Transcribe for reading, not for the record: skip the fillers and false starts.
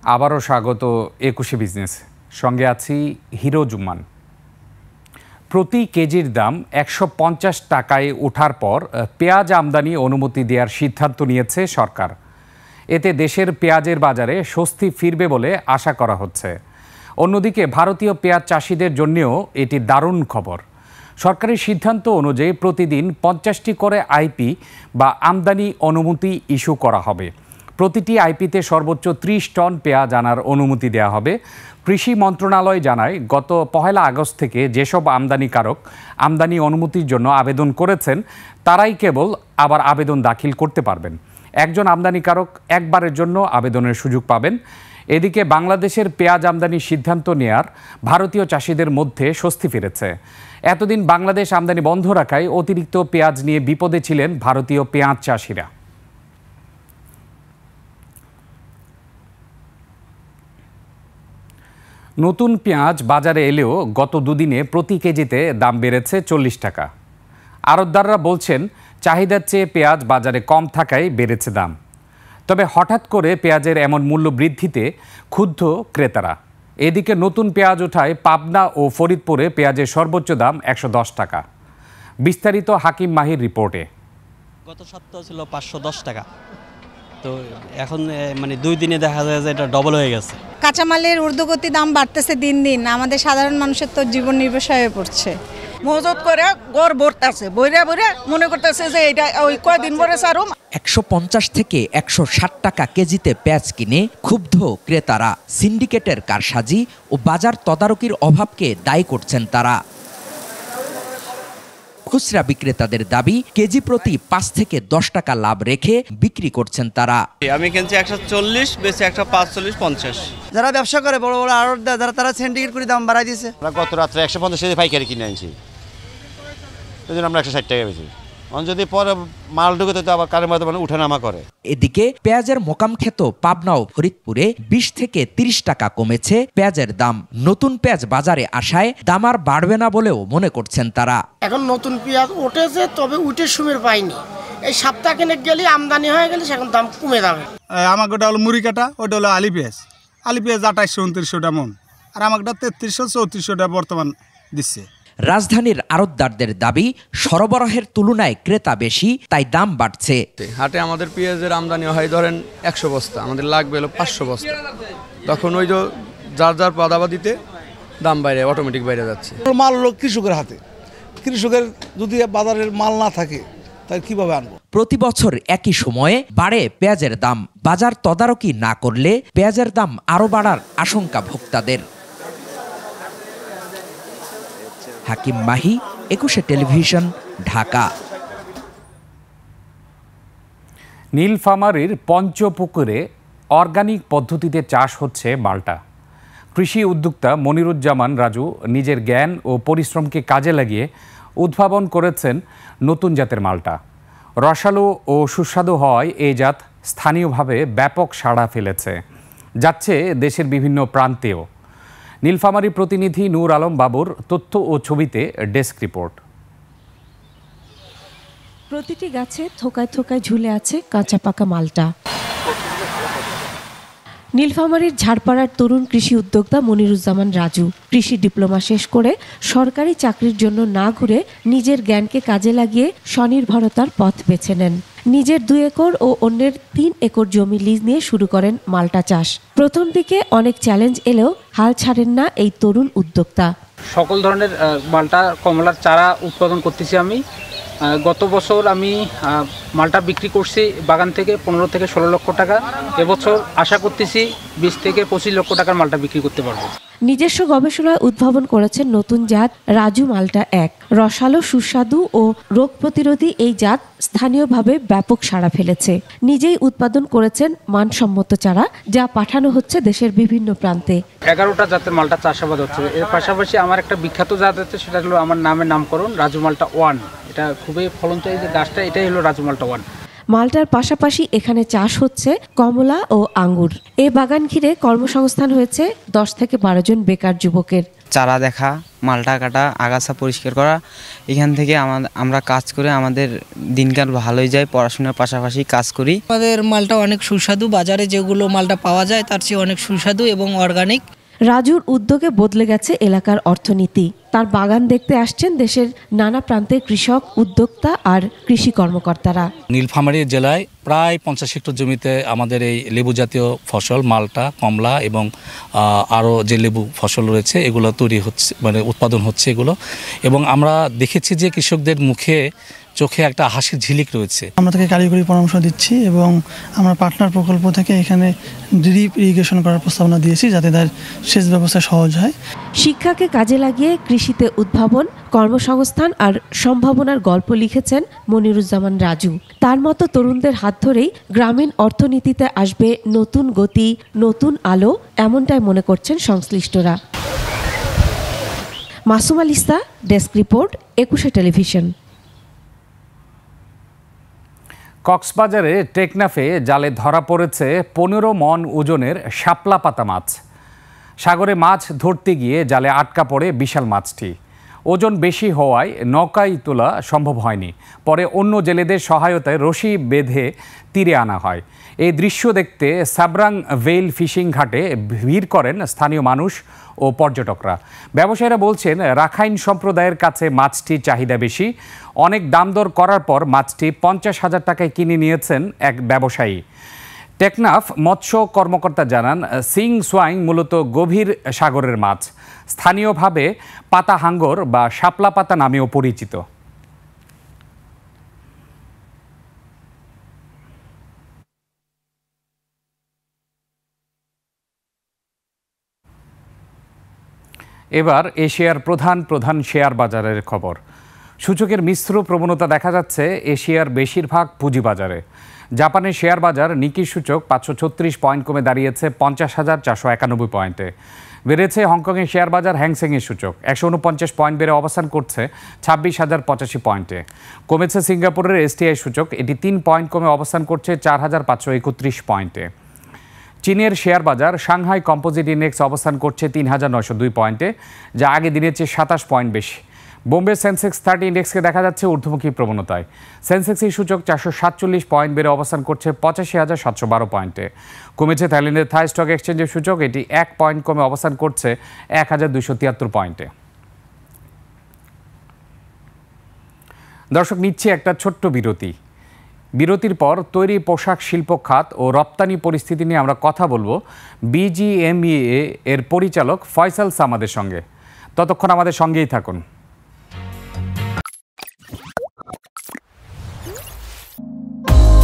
আবারও স্বাগত ২১ বিজনেস, সঙ্গে আছি হিরো জুম্মান। প্রতি কেজির দাম ১৫০ টাকায় ওঠার পর পেঁয়াজ আমদানি অনুমতি দেওয়ার সিদ্ধান্ত নিয়েছে সরকার। এতে দেশের পেঁয়াজের বাজারে স্বস্তি ফিরবে বলে আশা করা হচ্ছে। অন্যদিকে ভারতীয় পেঁয়াজ চাষিদের জন্যও এটি দারুণ খবর। সরকারি সিদ্ধান্ত অনুযায়ী প্রতিদিন ৫০টি করে আইপি বা আমদানি অনুমতি ইস্যু করা হবে। প্রতিটি আইপিতে সর্বোচ্চ ৩০ টন পেঁয়াজ আনার অনুমতি দেওয়া হবে। কৃষি মন্ত্রণালয় জানায়, গত ১ আগস্ট থেকে যেসব আমদানিকারক আমদানি অনুমতির জন্য আবেদন করেছেন তারাই কেবল আবার আবেদন দাখিল করতে পারবেন। একজন আমদানিকারক একবারের জন্য আবেদনের সুযোগ পাবেন। এদিকে বাংলাদেশের পেঁয়াজ আমদানির সিদ্ধান্ত নেয়ার ভারতীয় চাষিদের মধ্যে স্বস্তি ফিরেছে। এতদিন বাংলাদেশ আমদানি বন্ধ রাখায় অতিরিক্ত পেঁয়াজ নিয়ে বিপদে ছিলেন ভারতীয় পেঁয়াজ চাষিরা। নতুন পেঁয়াজ বাজারে এলেও গত দুদিনে প্রতি কেজিতে দাম বেড়েছে ৪০ টাকা। আড়তদাররা বলছেন, চাহিদার চেয়ে পেঁয়াজ বাজারে কম থাকায় বেড়েছে দাম। তবে হঠাৎ করে পেঁয়াজের এমন মূল্য বৃদ্ধিতে ক্ষুব্ধ ক্রেতারা। এদিকে নতুন পেঁয়াজ ওঠায় পাবনা ও ফরিদপুরে পেঁয়াজের সর্বোচ্চ দাম ১১০ টাকা। বিস্তারিত হাকিম মাহির রিপোর্টে। গত সপ্তাহ ছিল ৫১০ টাকা, তো এখন মানে ২ দিনে দেখা যায় যে এটা ডবল হয়ে গেছে। কাঁচামালের ঊর্ধ্বগতি দাম বাড়তেছে দিন দিন, আমাদের সাধারণ মানুষের তো জীবন নির্ভর হয়ে পড়ছে। মজুত করে গড় ভরতেছে, বইরা বইরা মনে করতেছে যে এটা ওই কয়দিন পরে সারুম। ১৫০ থেকে ১৬০ টাকা কেজিতে পেঁয়াজ কিনে ক্ষুব্ধ ক্রেতারা। সিন্ডিকেটের কারসাজি ও বাজার তদারকির অভাবকে দায়ী করছেন তারা। খুচরা বিক্রেতাদের দাবি, কেজি প্রতি ৫ থেকে ১০ টাকা লাভ রেখে বিক্রি করছেন তারা। আমি কিনছি ১৪০, বেশি ১৪০-৫০। যারা ব্যবসা করে বড় বড় আড়তদার, যারা তারা সিন্ডিকেট করে দাম বাড়াই দিয়েছে। আমরা গত রাত্রে ১৫০ কেজি পাইকারি কিনে আনছি, ওই জন্য আমরা ১৬০ টাকা বেশি। যদি পরে মাল ঢুকে তো আবার কারের মধ্যে উঠানামা করে। এদিকে পেঁয়াজের মোকাম খেত পাবনা ও ফরিদপুরে ২০ থেকে ৩০ টাকা কমেছে পেঁয়াজের দাম। নতুন পেঁয়াজ বাজারে আসায় দাম আর বাড়বে না বলেও মনে করছেন তারা। এখন নতুন পেঁয়াজ উঠেছে, তবে উঠে সুমের পাইনি। এই সপ্তাহ খানেক গেলে আমদানি হয়ে গেলে এখন দাম কমে যাবে। আমাকে ওটা হলো মুড়ি কাটা, ওটা হলো আলি পেঁয়াজ। আলি পেঁয়াজ ২৮০০-২৯০০ টাকা মন, আর আমাকে ৩৩০০-৩৪০০ টাকা বর্তমান দিচ্ছে। রাজধানীর আড়তদারদের দাবি, সরবরাহের তুলনায় ক্রেতা বেশি, তাই দাম বাড়ছে। হাটে আমাদের পেঁয়াজের আমদানি হয় ধরেন ১০০ বস্তা, আমাদের লাগবে হলো ৫০০ বস্তা। তখন ওই যে যার যার পাদাবাদিতে দাম বাইরে অটোমেটিক বাইরে যাচ্ছে। মাল হলো কৃষকের হাতে, কৃষকের যদি বাজারের মাল না থাকে তাহলে কিভাবে আনবো? প্রতি বছর একই সময়ে বাড়ে পেঁয়াজের দাম। বাজার তদারকি না করলে পেঁয়াজের দাম আরও বাড়ার আশঙ্কা ভোক্তাদের। হাকিম মাহি, ২১ টেলিভিশন, ঢাকা। নীলফামারীর পঞ্চপুকুরে অর্গানিক পদ্ধতিতে চাষ হচ্ছে মাল্টা। কৃষি উদ্যোক্তা মনিরুজ্জামান রাজু নিজের জ্ঞান ও পরিশ্রমকে কাজে লাগিয়ে উদ্ভাবন করেছেন নতুন জাতের মাল্টা। রসালো ও সুস্বাদু হওয়ায় এই জাত স্থানীয়ভাবে ব্যাপক সাড়া ফেলেছে, যাচ্ছে দেশের বিভিন্ন প্রান্তেও। নীলফামারী প্রতিনিধি নূর আলম বাবুর তথ্য ও ছবিতে ডেস্ক রিপোর্ট। প্রতিটি গাছে থোকায় থোকায় ঝুলে আছে কাঁচা পাকা মাল্টা। নীলফামারীর ঝাড়পাড়ার তরুণ কৃষি উদ্যোক্তা মনিরুজ্জামান রাজু কৃষি ডিপ্লোমা শেষ করে সরকারি চাকরির জন্য না ঘুরে নিজের জ্ঞানকে কাজে লাগিয়ে স্বনির্ভরতার পথ বেছে নেন। নিজের ২ একর ও অন্যের ৩ একর জমি লিজ নিয়ে শুরু করেন মাল্টা চাষ। প্রথম দিকে অনেক চ্যালেঞ্জ এলেও হাল ছাড়েন না এই তরুণ উদ্যোক্তা। সকল ধরনের মাল্টা কমলার চারা উৎপাদন করতেছি আমি। গত বছর আমি মালটা বিক্রি করছি বাগান থেকে ১৫ থেকে ১৬ লক্ষ টাকা। এবছর আশা করতেছি ২০ থেকে ২৫ লক্ষ টাকার মালটা বিক্রি করতে পারবো। নিজস্ব গবেষণায় উদ্ভাবন করেছেন নতুন জাত রাজু মাল্টা ১। রসালো, সুস্বাদু ও রোগ প্রতিরোধী এই জাত স্থানীয়ভাবে ব্যাপক সাড়া ফেলেছে। নিজেই উৎপাদন করেছেন মানসম্মত চারা, যা পাঠানো হচ্ছে দেশের বিভিন্ন প্রান্তে। ১১টা জাতের মালটা চাষাবাদ হচ্ছে। এর পাশাপাশি আমার একটা বিখ্যাত জাত আছে, সেটা হলো আমার নামের নামকরণ রাজু মাল্টা ১। এটা খুবই ফলনদায়ী যে গাছটা, এটাই হলো রাজু মাল্টা ১। মালটার পাশাপাশি এখানে চাষ হচ্ছে কমলা ও আঙ্গুর। এই বাগান ঘিরে কর্মসংস্থান হয়েছে 10 থেকে 12 জন বেকার যুবকের। চারা দেখা, মালটা কাটা, আগাছা পরিষ্কার করা, এখান থেকে আমরা কাজ করে আমাদের দিনকাল ভালোই যায়। পড়াশোনার পাশাপাশি কাজ করি। আমাদের মালটা অনেক সুস্বাদু, বাজারে যেগুলো মালটা পাওয়া যায় তার চেয়ে অনেক সুস্বাদু এবং অর্গানিক। রাজুর উদ্যোগে বদলে গেছে এলাকার অর্থনীতি। তার বাগান দেখতে আসছেন দেশের নানা প্রান্তের কৃষক, উদ্যোক্তা আর কৃষি কর্মকর্তারা। নীলফামারী জেলায় প্রায় 50 হেক্টর জমিতে আমাদের এই লেবু জাতীয় ফসল, মালটা, কমলা এবং আরও যে লেবু ফসল রয়েছে এগুলো তৈরি হচ্ছে, মানে উৎপাদন হচ্ছে এগুলো। এবং আমরা দেখেছি যে কৃষকদের মুখে চোখে একটা হাসির ঝিলিক রয়েছে। আমরা তাকে কারিগরি পরামর্শ দিচ্ছি এবং আমরা পার্টনার প্রকল্প থেকে এখানে ড্রিপ ইরিগেশন করার প্রস্তাবনা দিয়েছি যাতে তার সেচ ব্যবস্থা সহজ হয়। শিক্ষাকে কাজে লাগিয়ে কৃষিতে উদ্ভাবন, কর্মসংস্থান আর সম্ভাবনার গল্প লিখেছেন মনিরুজ্জামান রাজু। তার মতো তরুণদের হাত ধরেই গ্রামীণ অর্থনীতিতে আসবে নতুন গতি, নতুন আলো, এমনটাই মনে করছেন সংশ্লিষ্টরা। Masum আলিসা, desk report, 21 television. কক্সবাজারে টেকনাফে জালে ধরা পড়েছে 15 মণ ওজনের শাপলা পাতা মাছ। সাগরে মাছ ধরতে গিয়ে জালে আটকা পড়ে বিশাল মাছটি। ওজন বেশি হওয়ায় নৌকায় তোলা সম্ভব হয়নি। পরে অন্য জেলেদের সহায়তায় রশি বেঁধে তীরে আনা হয়। এই দৃশ্য দেখতে সাবরাং ভেইল ফিশিং ঘাটে ভিড় করেন স্থানীয় মানুষ ও পর্যটকরা। ব্যবসায়ীরা বলছেন, রাখাইন সম্প্রদায়ের কাছে মাছটির চাহিদা বেশি। অনেক দাম দর করার পর মাছটি 50,000 টাকায় কিনে নিয়েছেন এক ব্যবসায়ী। টেকনাফ মৎস্য কর্মকর্তা জানান, সিং সোয়াইং মূলত গভীর সাগরের মাছ, স্থানীয়ভাবে পাতা হাঙ্গর বা শাপলা পাতা নামেও পরিচিত। এবার এশিয়ার প্রধান শেয়ার বাজারের খবর। সূচকের মিশ্র প্রবণতা দেখা যাচ্ছে এশিয়ার বেশিরভাগ পুঁজিবাজারে। জাপানের শেয়ার বাজার নিকি সূচক 536 পয়েন্ট কমে দাঁড়িয়েছে 50,491 পয়েন্টে। বেড়েছে হংকংয়ের শেয়ার বাজার হ্যাংসেংয়ের সূচক 149 পয়েন্ট বেড়ে অবস্থান করছে 26,085 পয়েন্টে। কমেছে সিঙ্গাপুরের এসটিআই সূচক, এটি 3 পয়েন্ট কমে অবস্থান করছে 4,531 পয়েন্টে। চীনের শেয়ার বাজার সাংহাই কম্পোজিট ইন্ডেক্স অবস্থান করছে 3,902 পয়েন্টে, যা আগে দিনের চেয়ে 27 পয়েন্ট বেশি। বোম্বে সেন্সেক্স 30 ইন্ডেক্সকে দেখা যাচ্ছে ঊর্ধ্বমুখী প্রবণতায়। সেন্সেক্সের সূচক 447 পয়েন্ট বেড়ে অবস্থান করছে 85,712 পয়েন্টে। কমেছে থাইল্যান্ডের থাই স্টক এক্সচেঞ্জের সূচক, এটি 1 পয়েন্ট কমে অবস্থান করছে 1,273 পয়েন্টে। দর্শক, নিচ্ছে একটা ছোট্ট বিরতি। বিরতির পর তৈরি পোশাক শিল্প খাত ও রপ্তানি পরিস্থিতি নিয়ে আমরা কথা বলবো বিজিএমইএ এর পরিচালক ফয়সাল সামাদের সঙ্গে। ততক্ষণ আমাদের সঙ্গেই থাকুন।